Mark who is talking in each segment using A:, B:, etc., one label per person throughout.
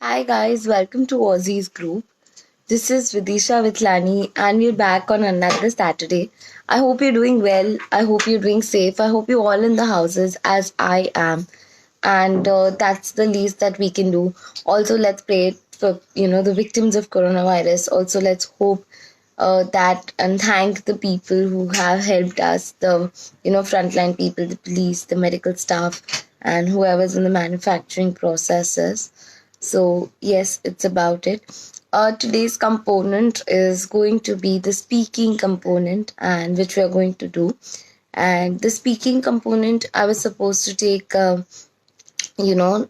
A: Hi guys, welcome to Aussie's group. This is Vidisha with Lani and we're back on another Saturday. I hope you're doing well. I hope you're doing safe. I hope you're all in the houses as I am. And that's the least that we can do. Also, let's pray for, the victims of coronavirus. Also, let's hope that and thank the people who have helped us, the, frontline people, the police, the medical staff, and whoever's in the manufacturing processes. So, yes, it's about it. Today's component is going to be the speaking component, and which we are going to do. And the speaking component, I was supposed to take,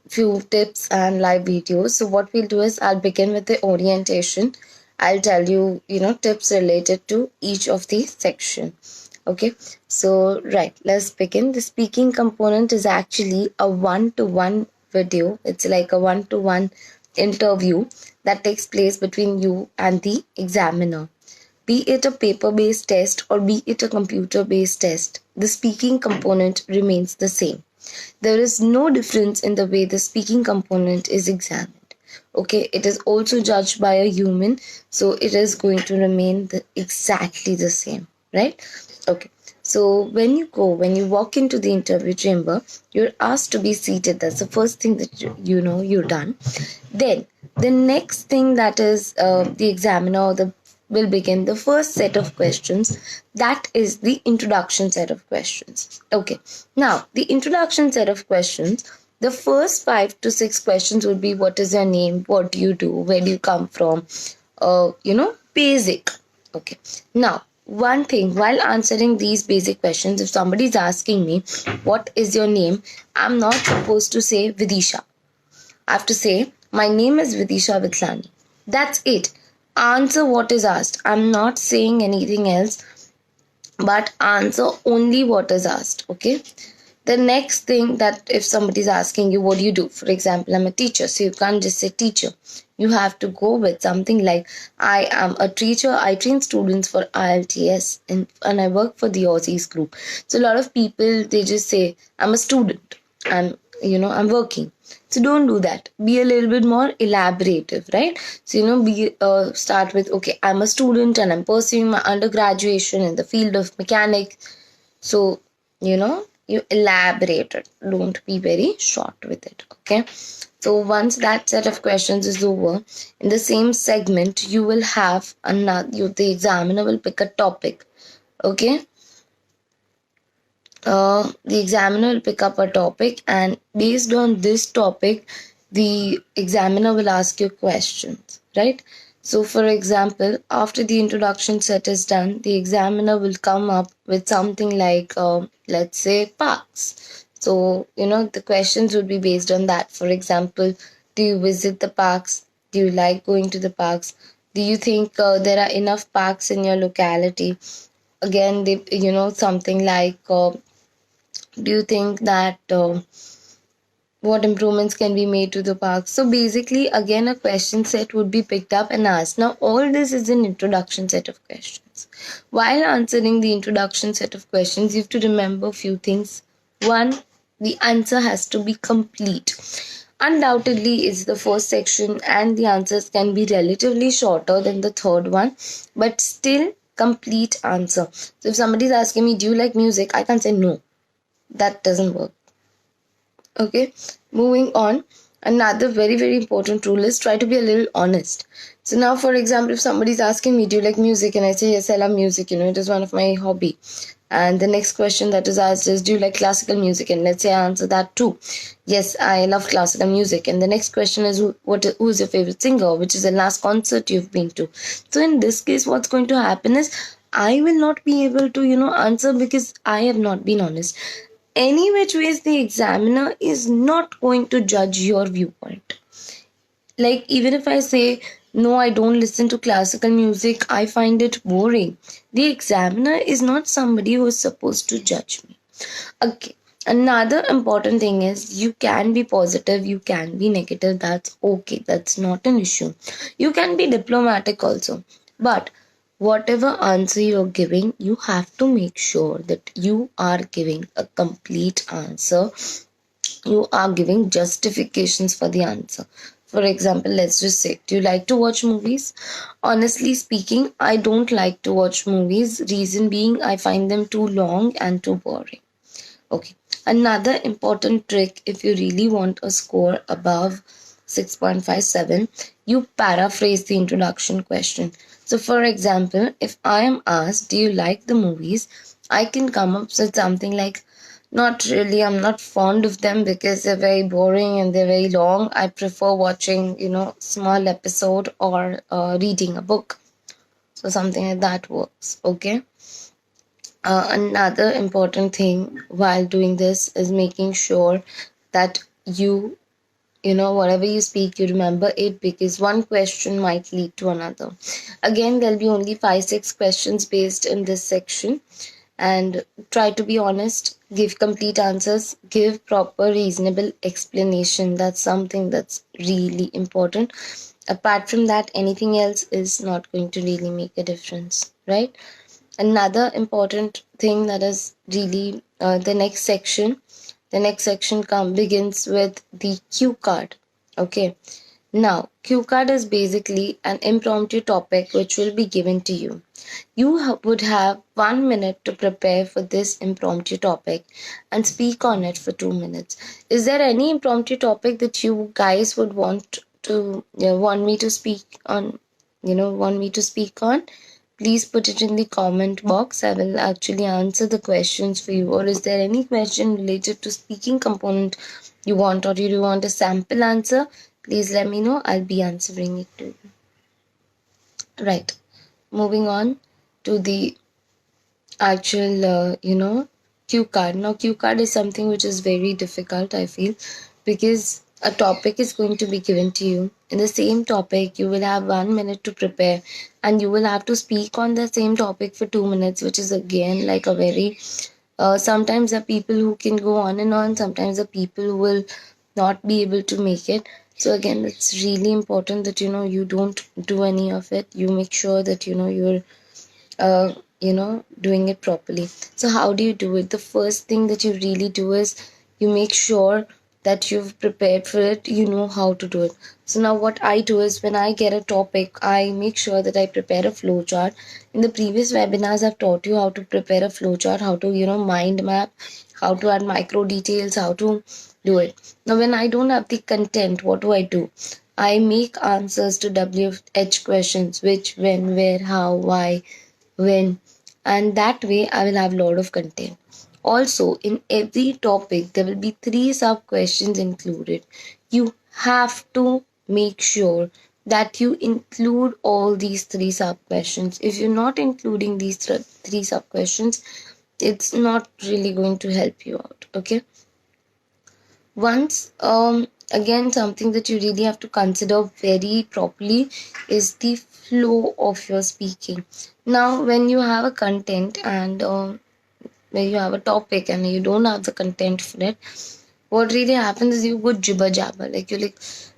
A: few tips and live videos. So, what we'll do is I'll begin with the orientation. I'll tell you, tips related to each of the section. Okay, so right, let's begin. The speaking component is actually a one-to-one video. It's like a one-to-one interview that takes place between you and the examiner. Be it a paper-based test or be it a computer-based test, the speaking component remains the same. There is no difference in the way the speaking component is examined. Okay, it is also judged by a human, so it is going to remain exactly the same, right? Okay, so when you walk into the interview chamber, you're asked to be seated. That's the first thing that you're done. Then the next thing that is the examiner will begin the first set of questions. That is the introduction set of questions. Okay, now the introduction set of questions, the first 5 to 6 questions would be: what is your name, what do you do, where do you come from, basic. Okay, now one thing, while answering these basic questions, if somebody is asking me what is your name, I'm not supposed to say Vidisha. I have to say my name is Vidisha Vitlani. That's it. Answer what is asked. I'm not saying anything else, but answer only what is asked. Okay. The next thing, that if somebody is asking you what do you do, for example, I'm a teacher, so you can't just say teacher. You have to go with something like, I am a teacher, I train students for IELTS, and I work for the Aussies group. So a lot of people, they just say, I'm a student, I'm working. So don't do that. Be a little bit more elaborative, right? So start with, okay, I'm a student and I'm pursuing my undergraduation in the field of mechanics. So you elaborate it. Don't be very short with it. Okay. So once that set of questions is over, in the same segment, you will have the examiner will pick a topic. Okay. The examiner will pick up a topic, and based on this topic, the examiner will ask you questions, right? So, for example, after the introduction set is done, the examiner will come up with something like, let's say, parks. So, the questions would be based on that. For example, do you visit the parks? Do you like going to the parks? Do you think there are enough parks in your locality? Again, something like, do you think that what improvements can be made to the park? So basically, again, a question set would be picked up and asked. Now, all this is an introduction set of questions. While answering the introduction set of questions, you have to remember a few things. One, the answer has to be complete. Undoubtedly, it's the first section, and the answers can be relatively shorter than the third one, but still complete answer. So if somebody is asking me, do you like music? I can't say no. That doesn't work. Okay, moving on. Another very, very important rule is try to be a little honest. So now, for example, if somebody is asking me, do you like music? And I say, yes, I love music. It is one of my hobby. And the next question that is asked is, do you like classical music? And let's say I answer that too. Yes, I love classical music. And the next question is, who is your favorite singer? Which is the last concert you've been to? So in this case, what's going to happen is, I will not be able to, answer because I have not been honest. Any which ways, the examiner is not going to judge your viewpoint. Like, even if I say, no, I don't listen to classical music, I find it boring, the examiner is not somebody who is supposed to judge me. Okay. Another important thing is, you can be positive, you can be negative. That's okay. That's not an issue. You can be diplomatic also. But whatever answer you're giving, you have to make sure that you are giving a complete answer. You are giving justifications for the answer. For example, let's just say, do you like to watch movies? Honestly speaking, I don't like to watch movies. Reason being, I find them too long and too boring. Okay. Another important trick, if you really want a score above 6.57, you paraphrase the introduction question. So, for example, if I am asked, do you like the movies? I can come up with something like, not really, I'm not fond of them because they're very boring and they're very long. I prefer watching, small episode or reading a book. So, something like that works. Okay. Another important thing while doing this is making sure that whatever you speak, you remember it, because one question might lead to another. Again, there'll be only 5, 6 questions based in this section, and try to be honest, give complete answers, give proper, reasonable explanation. That's something that's really important. Apart from that, anything else is not going to really make a difference, right? Another important thing that is really the next section begins with the cue card. Okay, now cue card is basically an impromptu topic which will be given to you. You would have 1 minute to prepare for this impromptu topic and speak on it for 2 minutes. Is there any impromptu topic that you guys would want me to speak on? Want me to speak on? Please put it in the comment box. I will actually answer the questions for you. Or is there any question related to speaking component you want, or you want a sample answer? Please let me know. I'll be answering it to you. Right. Moving on to the actual, cue card. Now, cue card is something which is very difficult, I feel, because a topic is going to be given to you. In the same topic, you will have 1 minute to prepare, and you will have to speak on the same topic for 2 minutes, which is again like a very sometimes there are people who can go on and on, sometimes there are people who will not be able to make it. So again, it's really important that you don't do any of it. You make sure that you're uh, doing it properly. So how do you do it? The first thing that you really do is you make sure that you've prepared for it, you know how to do it. So now what I do is, when I get a topic, I make sure that I prepare a flowchart. In the previous webinars, I've taught you how to prepare a flowchart, how to mind map, how to add micro details, how to do it. Now when I don't have the content, what do? I make answers to WH questions: which, when, where, how, why, when, and that way I will have a lot of content. Also, in every topic there will be 3 sub questions included. You have to make sure that you include all these 3 sub questions. If you're not including these 3 sub questions, it's not really going to help you out. Okay, once again, something that you really have to consider very properly is the flow of your speaking. Now when you have a content, and when you have a topic and you don't have the content for it, what really happens is you go jibber jabber. Like,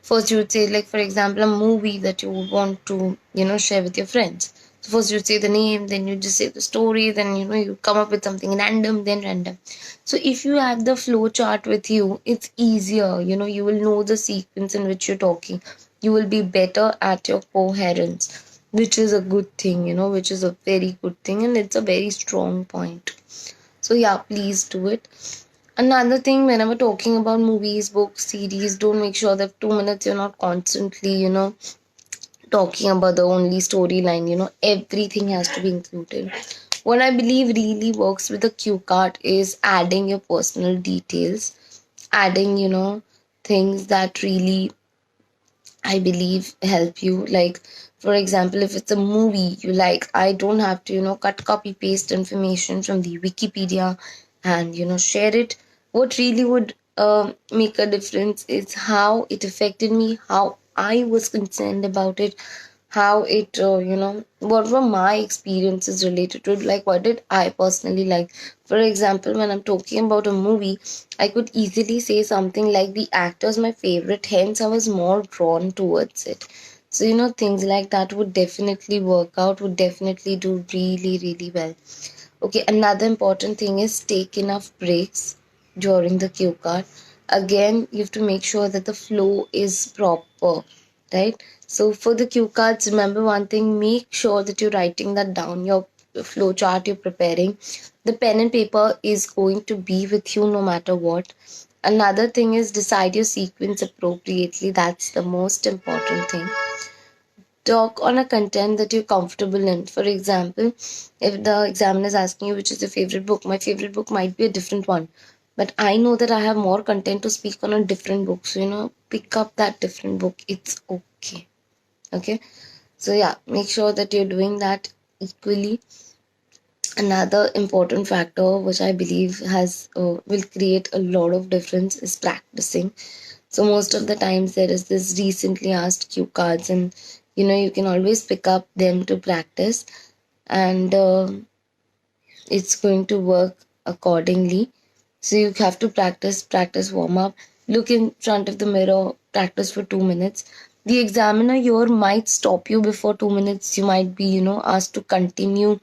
A: first you would say, like, for example, a movie that you would want to share with your friends. So first you say the name, then you just say the story, then you come up with something random. So if you have the flow chart with you, it's easier. You will know the sequence in which you're talking. You will be better at your coherence, which is a good thing, which is a very good thing, and it's a very strong point. So yeah, please do it. Another thing, whenever talking about movies, books, series, don't make sure that 2 minutes you're not constantly, talking about the only storyline. Everything has to be included. What I believe really works with the cue card is adding your personal details, adding, things that really, I believe, help you. Like, for example, if it's a movie you like, I don't have to, cut, copy, paste information from the Wikipedia and, share it. What really would make a difference is how it affected me, how I was concerned about it, how it, what were my experiences related to it, like what did I personally like. For example, when I'm talking about a movie, I could easily say something like the actor is my favorite, hence I was more drawn towards it. So, things like that would definitely work out, would definitely do really, really well. Okay, another important thing is take enough breaks during the cue card. again, you have to make sure that the flow is proper, right? So for the cue cards, remember one thing, make sure that you're writing that down, your flow chart you're preparing. The pen and paper is going to be with you no matter what. Another thing is decide your sequence appropriately. That's the most important thing. Talk on a content that you're comfortable in. For example, if the examiner is asking you which is your favorite book, my favorite book might be a different one. But I know that I have more content to speak on a different book. So, pick up that different book. It's okay. Okay. So, yeah, make sure that you're doing that equally. Another important factor which I believe has will create a lot of difference is practicing. So most of the times there is this recently asked cue cards, and you can always pick up them to practice, and it's going to work accordingly. So you have to practice warm up, look in front of the mirror, practice for 2 minutes. The examiner here might stop you before 2 minutes. You might be asked to continue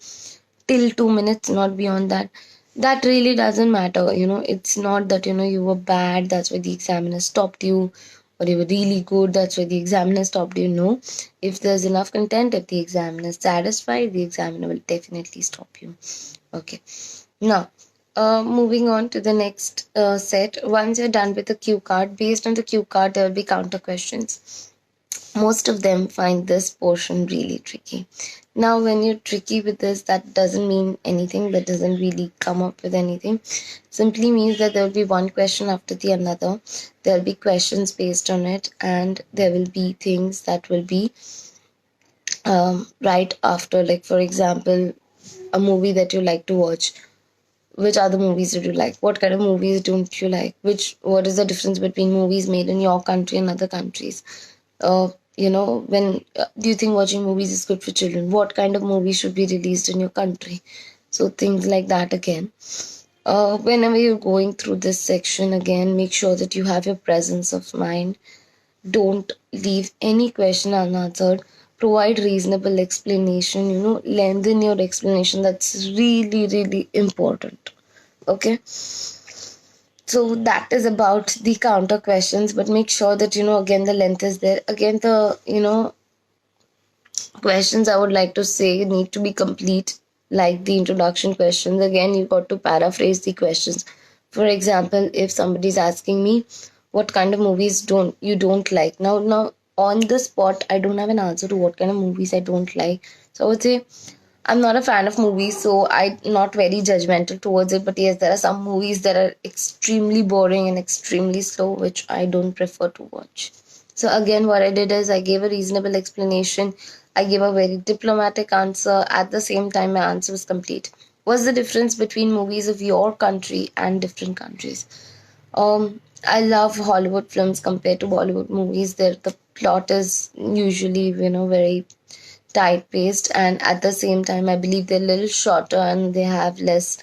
A: till 2 minutes, not beyond that. That really doesn't matter. It's not that you were bad, that's why the examiner stopped you, or you were really good, that's why the examiner stopped you. No, if there's enough content, if the examiner is satisfied, the examiner will definitely stop you. Okay, now moving on to the next set. Once you're done with the cue card, based on the cue card there will be counter questions. Most of them find this portion really tricky. Now, when you're tricky with this, that doesn't mean anything, that doesn't really come up with anything. Simply means that there will be one question after the another. There will be questions based on it, and there will be things that will be right after. Like, for example, a movie that you like to watch. Which other movies do you like? What kind of movies don't you like? What is the difference between movies made in your country and other countries? When do you think watching movies is good for children? What kind of movies should be released in your country? So things like that again. Whenever you're going through this section again, make sure that you have your presence of mind. Don't leave any question unanswered. Provide reasonable explanation. Lengthen your explanation. That's really, really important. Okay. So that is about the counter questions, but make sure that again the length is there. Again, the questions I would like to say need to be complete, like the introduction questions. Again, you got to paraphrase the questions. For example, if somebody is asking me what kind of movies don't like, now on the spot I don't have an answer to what kind of movies I don't like. So I would say I'm not a fan of movies, so I'm not very judgmental towards it. But yes, there are some movies that are extremely boring and extremely slow, which I don't prefer to watch. So again, what I did is I gave a reasonable explanation. I gave a very diplomatic answer. At the same time, my answer was complete. What's the difference between movies of your country and different countries? I love Hollywood films compared to Bollywood movies. There, the plot is usually, very tight paced, and at the same time I believe they're a little shorter and they have less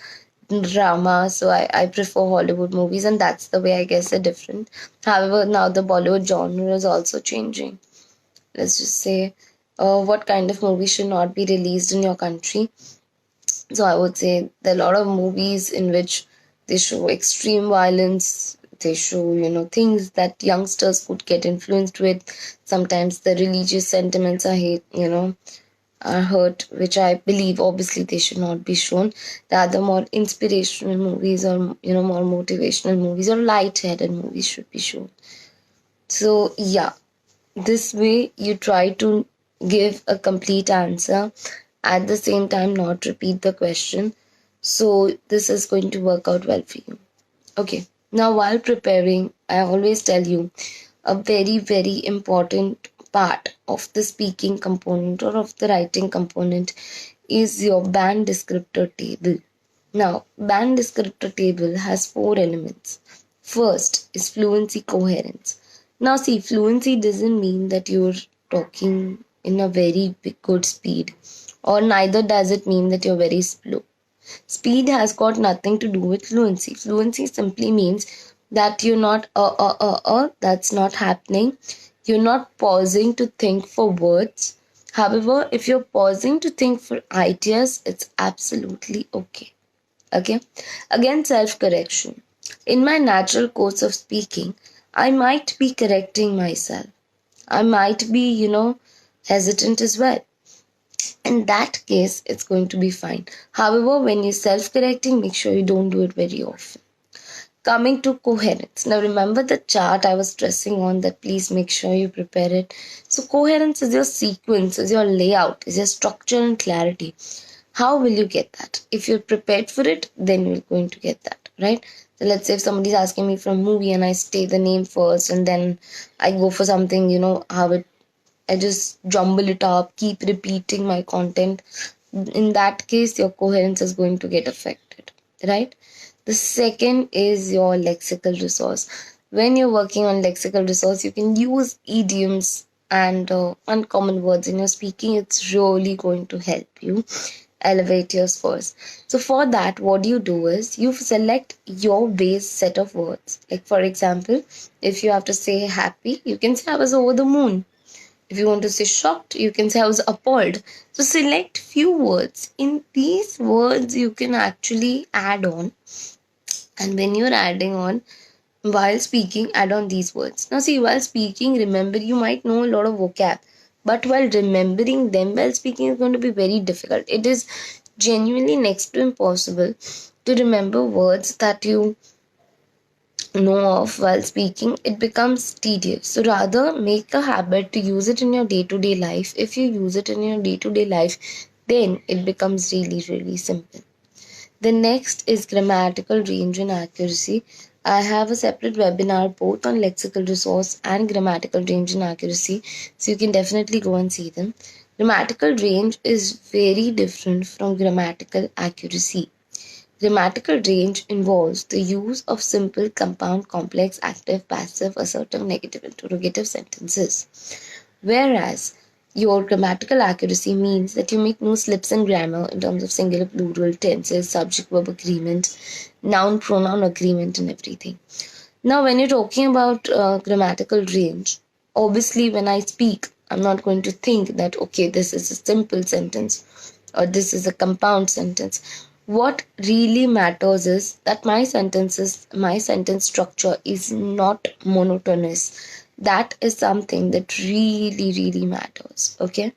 A: drama. So I prefer Hollywood movies, and that's the way I guess they're different. However, now the Bollywood genre is also changing. Let's just say what kind of movie should not be released in your country. So I would say there are a lot of movies in which they show extreme violence. They show, things that youngsters could get influenced with. Sometimes the religious sentiments are hurt, which I believe obviously they should not be shown. Rather, more inspirational movies, or more motivational movies, or light-headed movies should be shown. So yeah, this way you try to give a complete answer, at the same time not repeat the question. So this is going to work out well for you. Okay, now while preparing, I always tell you a very, very important part of the speaking component or of the writing component is your band descriptor table. Now, band descriptor table has 4 elements. First is fluency coherence. Now, see, fluency doesn't mean that you're talking in a very good speed, or neither does it mean that you're very slow. Speed has got nothing to do with fluency. Fluency simply means that you're not that's not happening. You're not pausing to think for words. However, if you're pausing to think for ideas, it's absolutely okay. Okay. Again, self correction. In my natural course of speaking, I might be correcting myself. I might be, hesitant as well. In that case, it's going to be fine. However, when you're self-correcting, make sure you don't do it very often. Coming to coherence. Now remember the chart I was stressing on, that please make sure you prepare it. So coherence is your sequence, is your layout, is your structure and clarity. How will you get that? If you're prepared for it, then you're going to get that, right? So let's say if somebody's asking me for a movie and I state the name first and then I go for something, I just jumble it up, keep repeating my content. In that case, your coherence is going to get affected, right? The second is your lexical resource. When you're working on lexical resource, you can use idioms and uncommon words in your speaking. It's really going to help you elevate your scores. So for that, what you do is you select your base set of words. Like for example, if you have to say happy, you can say I was over the moon. If you want to say shocked, you can say I was appalled. So select few words. In these words, you can actually add on. And when you're adding on, while speaking, add on these words. Now see, while speaking, remember you might know a lot of vocab. But while remembering them while speaking is going to be very difficult. It is genuinely next to impossible to remember words that you know of while speaking. It becomes tedious. So rather make a habit to use it in your day-to-day life. If you use it in your day-to-day life, then it becomes really, really simple. The next is grammatical range and accuracy. I have a separate webinar both on lexical resource and grammatical range and accuracy, so you can definitely go and see them. Grammatical range is very different from grammatical accuracy. Grammatical range involves the use of simple, compound, complex, active, passive, assertive, negative, interrogative sentences. Whereas your grammatical accuracy means that you make no slips in grammar in terms of singular, plural, tenses, subject, verb agreement, noun, pronoun agreement, and everything. Now, when you're talking about grammatical range, obviously, when I speak, I'm not going to think that, okay, this is a simple sentence or this is a compound sentence. What really matters is that my sentence structure is not monotonous. That is something that really, really matters. Okay.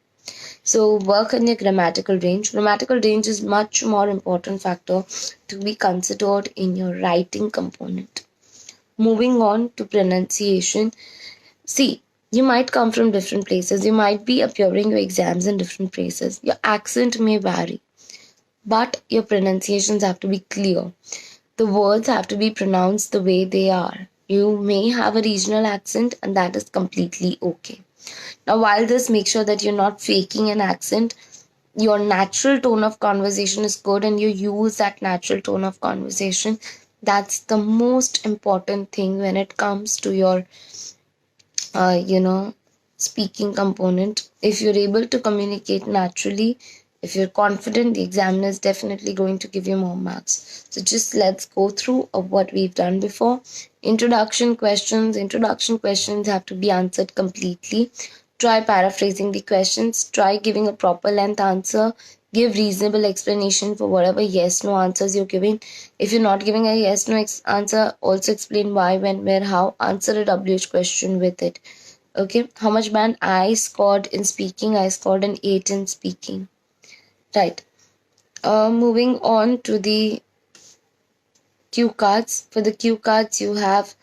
A: So work on your grammatical range. Grammatical range is much more important factor to be considered in your writing component. Moving on to pronunciation. See, you might come from different places. You might be appearing your exams in different places. Your accent may vary, but your pronunciations have to be clear. The words have to be pronounced the way they are. You may have a regional accent, and that is completely okay. Now, while this, make sure that you're not faking an accent. Your natural tone of conversation is good, and you use that natural tone of conversation. That's the most important thing when it comes to your speaking component. If you're able to communicate naturally, if you're confident, the examiner is definitely going to give you more marks. So just let's go through of what we've done before. Introduction questions. Introduction questions have to be answered completely. Try paraphrasing the questions. Try giving a proper length answer. Give reasonable explanation for whatever yes no answers you're giving. If you're not giving a yes no answer, also explain why, when, where, how. Answer a WH question with it. Okay, how much band I scored in speaking? I scored an 8 in speaking. Right. Moving on to the cue cards. For the cue cards, you have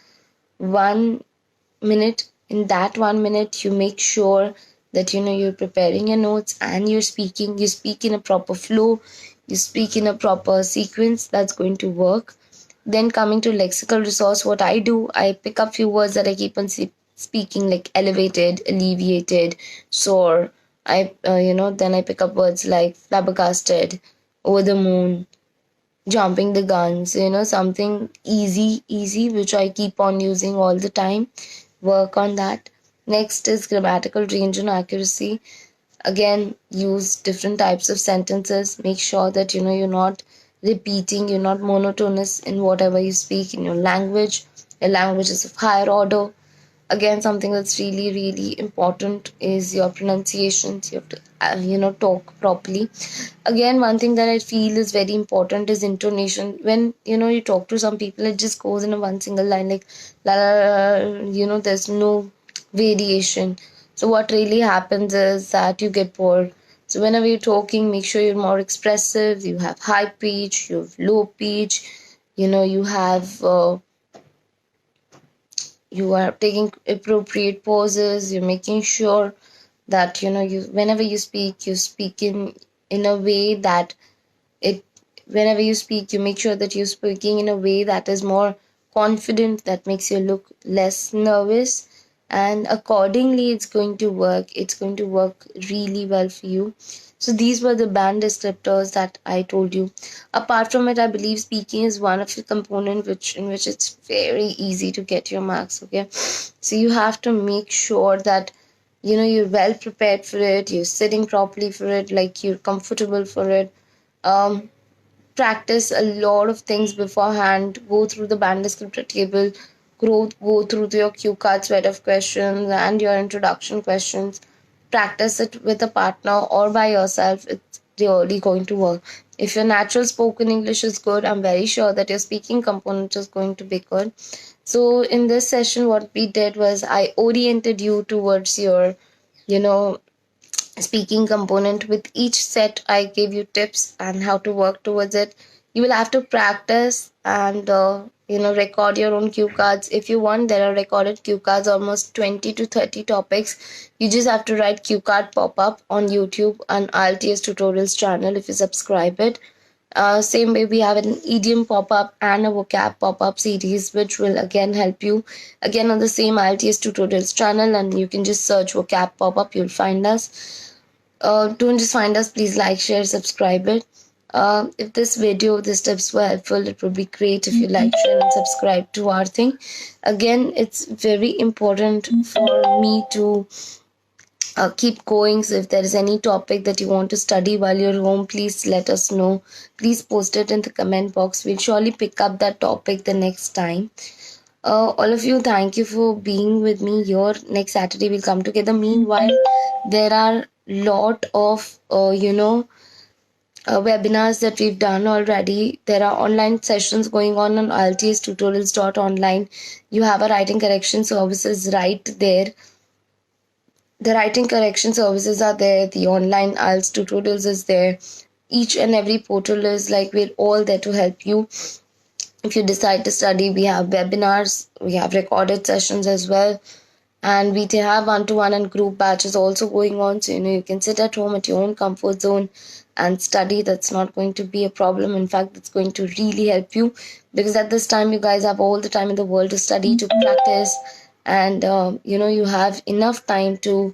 A: 1 minute. In that 1 minute, you make sure that you're preparing your notes and you're speaking. You speak in a proper flow. You speak in a proper sequence. That's going to work. Then coming to lexical resource, what I do, I pick up few words that I keep on speaking, like elevated, alleviated, sore. Then I pick up words like flabbergasted, over the moon, jumping the guns, something easy, which I keep on using all the time. Work on that. Next is grammatical range and accuracy. Again, use different types of sentences. Make sure that you're not repeating, you're not monotonous in whatever you speak in your language. Your language is of higher order. Again, something that's really, really important is your pronunciations. You have to, talk properly. Again, one thing that I feel is very important is intonation. When, you talk to some people, it just goes in a one single line, like, la, la, la, there's no variation. So what really happens is that you get bored. So whenever you're talking, make sure you're more expressive. You have high pitch, you have low pitch, you have you are taking appropriate pauses. You're making sure that you whenever you speak in a way that it whenever you speak, you make sure that you're speaking in a way that is more confident, that makes you look less nervous, and accordingly it's going to work really well for you. So these were the band descriptors that I told you. Apart from it, I believe speaking is one of the component in which it's very easy to get your marks. Okay, so you have to make sure that you're well prepared for it, you're sitting properly for it, like you're comfortable for it. um Practice a lot of things beforehand. Go through the band descriptor table, go through your cue card set of questions and your introduction questions. Practice it with a partner or by yourself. It's really going to work. If your natural spoken English is good, I'm very sure that your speaking component is going to be good. So in this session, what we did was I oriented you towards your, you know, speaking component. With each set, I gave you tips and how to work towards it. You will have to practice and record your own cue cards. If you want, there are recorded cue cards, almost 20 to 30 topics. You just have to write cue card pop-up on YouTube and IELTS tutorials channel if you subscribe it. Same way, we have an idiom pop-up and a vocab pop-up series, which will again help you again on the same IELTS tutorials channel, and you can just search vocab pop-up, you'll find us. Don't just find us, please like, share, subscribe it. If these tips were helpful, it would be great if you like, share, and subscribe to our thing. Again, it's very important for me to keep going. So if there is any topic that you want to study while you're home, please let us know. Please post it in the comment box. We'll surely pick up that topic the next time. All of you, thank you for being with me here. Next Saturday we'll come together. Meanwhile, there are lot of webinars that we've done already. There are online sessions going on IELTStutorials.online. You have a writing correction services right there. The writing correction services are there. The online IELTS tutorials is there. Each and every portal is like, we're all there to help you. If you decide to study, we have webinars, we have recorded sessions as well, and we have one-to-one and group batches also going on. So you can sit at home at your own comfort zone and study. That's not going to be a problem. In fact, it's going to really help you, because at this time you guys have all the time in the world to study, to practice, and you have enough time to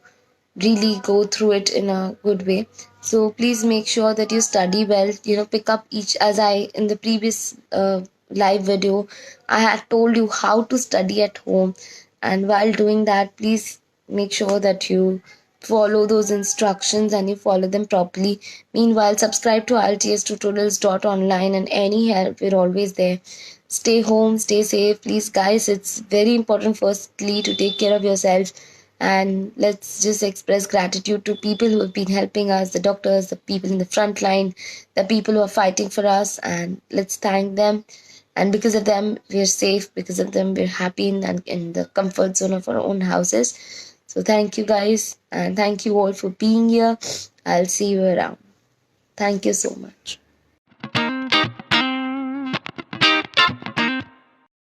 A: really go through it in a good way. So please make sure that you study well. Pick up each, as I in the previous live video, I had told you how to study at home, and while doing that, please make sure that you follow those instructions and you follow them properly. Meanwhile, subscribe to IELTStutorials.online, and any help, we're always there. Stay home, stay safe, please guys. It's very important firstly to take care of yourself, and let's just express gratitude to people who have been helping us, the doctors, the people in the front line, the people who are fighting for us, and let's thank them. And because of them, we're safe. Because of them, we're happy in the comfort zone of our own houses. So thank you guys, and thank you all for being here. I'll see you around. Thank you so much.